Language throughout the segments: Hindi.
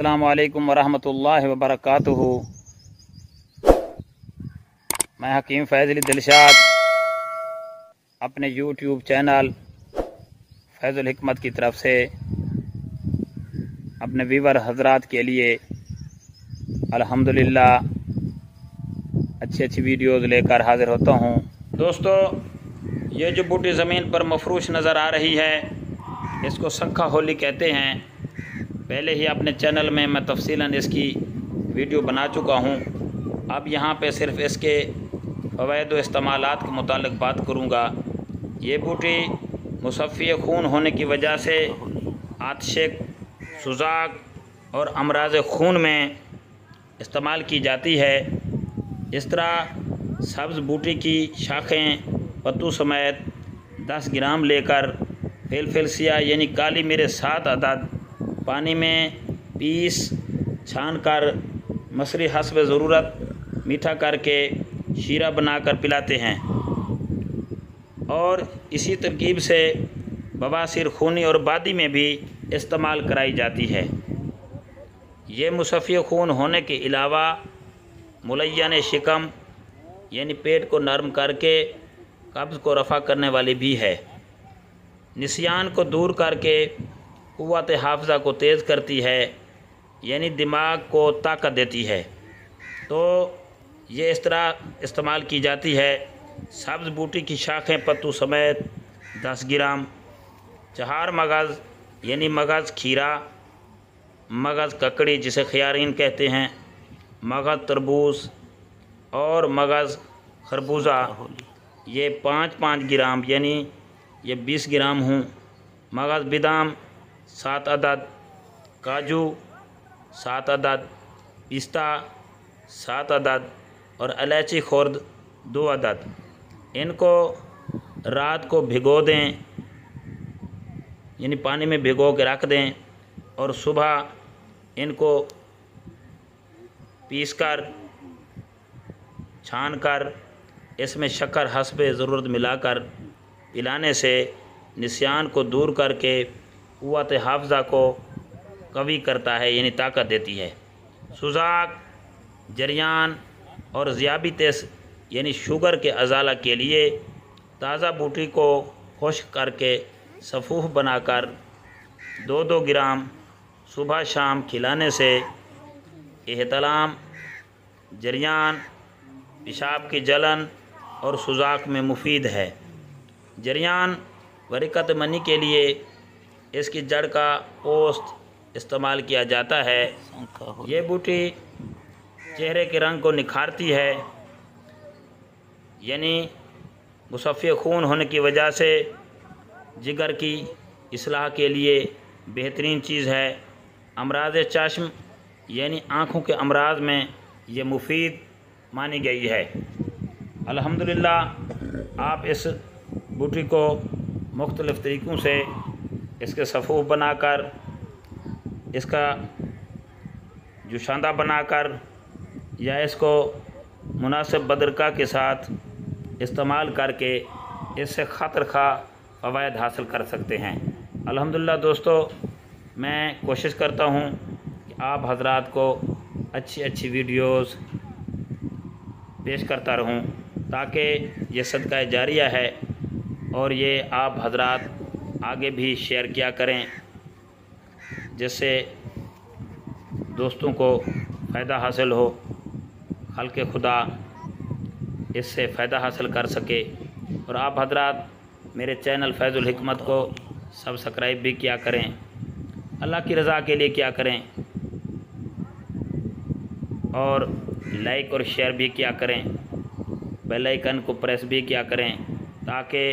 अस्सलामु अलैकुम वरहमतुल्लाहि वबरकातुहू। मैं हकीम फैज़ अली दिलशाद अपने यूट्यूब चैनल फैज़ुल हिकमत की तरफ से अपने व्यूअर हजरात के लिए अल्हम्दुलिल्लाह अच्छी वीडियोज़ लेकर हाज़िर होता हूँ। दोस्तों, ये जो बूटी ज़मीन पर मफरूश नज़र आ रही है, इसको संखा होली कहते हैं। पहले ही अपने चैनल में मैं तफसीलन इसकी वीडियो बना चुका हूँ। अब यहाँ पे सिर्फ़ इसके फ़वाइद व इस्तेमालात के मुतालिक बात करूँगा। ये बूटी मुसफ़्फ़ी खून होने की वजह से आतशिक, सुजाक और अमराज खून में इस्तेमाल की जाती है। इस तरह सब्ज़ बूटी की शाखें पत्तू समेत 10 ग्राम लेकर फिलसिया यानी काली मिर्च 7 अदद पानी में पीस छान कर मसरी हस्ब ज़रूरत मीठा करके शीरा बनाकर पिलाते हैं और इसी तरकीब से बवासीर खूनी और बादी में भी इस्तेमाल कराई जाती है। ये मुसफ़्फ़ी खून होने के अलावा मुलय्यन शिकम यानी पेट को नरम करके कब्ज़ को रफ़ा करने वाली भी है। निसियान को दूर करके क़ुव्वत हाफ़ज़ा को तेज़ करती है, यानी दिमाग को ताकत देती है। तो ये इस तरह इस्तेमाल की जाती है। सब्ज़ बूटी की शाखें पत्तू समेत 10 ग्राम, 4 मगज़ यानी मगज़ खीरा, मगज़ ककड़ी जिसे खयारीन कहते हैं, मगज़ तरबूज और मगज़ खरबूजा ये 5-5 ग्राम यानी ये 20 ग्राम हूँ। मगज़ बादाम 7 अदद, काजू 7 अदद, पिस्ता 7 अदद और इलायची खुर्द 2 अदद। इनको रात को भिगो दें, यानी पानी में भिगो के रख दें और सुबह इनको पीस कर छान कर इसमें शक्कर हस्बे ज़रूरत मिलाकर पिलाने से निसियान को दूर करके क़ुव्वत हाफ़ज़ा को कवी करता है, यानी ताकत देती है। सुजाक, जरियान और ज़ियाबितिस यानी शुगर के अज़ाला के लिए ताज़ा बूटी को खुश्क करके सफ़ूफ़ बनाकर 2-2 ग्राम सुबह शाम खिलाने से एहतलाम, जरियान, पेशाब की जलन और सुजाक में मुफीद है। जरियान वरिकत मनी के लिए इसकी जड़ का पोस्त इस्तेमाल किया जाता है। ये बूटी चेहरे के रंग को निखारती है, यानी मुसफ़्फ़ी खून होने की वजह से जिगर की इस्लाह के लिए बेहतरीन चीज़ है। अमराज चश्म यानी आँखों के अमराज में ये मुफीद मानी गई है। अल्हम्दुलिल्लाह आप इस बूटी को मुख्तलिफ़ तरीक़ों से इसके सफ़ूफ़ बनाकर, इसका जुशांदा बनाकर या इसको मुनासिब बदरका के साथ इस्तेमाल करके इससे ख़ातिर खा फ़वाइद हासिल कर सकते हैं। अल्हम्दुलिल्लाह दोस्तों, मैं कोशिश करता हूँ कि आप हज़रात को अच्छी वीडियोज़ पेश करता रहूँ ताकि ये सदका जारिया है और ये आप हज़रात आगे भी शेयर किया करें, जिससे दोस्तों को फ़ायदा हासिल हो, खल्क़े खुदा इससे फ़ायदा हासिल कर सके। और आप हज़रात मेरे चैनल फैज़ुल हिकमत को सब्सक्राइब भी किया करें, अल्लाह की रज़ा के लिए किया करें और लाइक और शेयर भी किया करें, बेल आइकन को प्रेस भी किया करें ताकि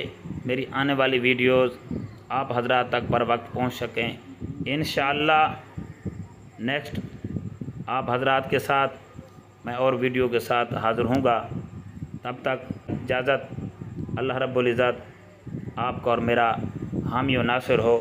मेरी आने वाली वीडियोज़ आप हज़रात तक बर वक्त पहुँच सकें। इंशाअल्लाह नेक्स्ट आप हज़रात के साथ मैं और वीडियो के साथ हाज़िर हूँगा। तब तक इजाज़त। अल्लाह रब्बुल इज़्ज़त आपका और मेरा हामी व नासिर हो।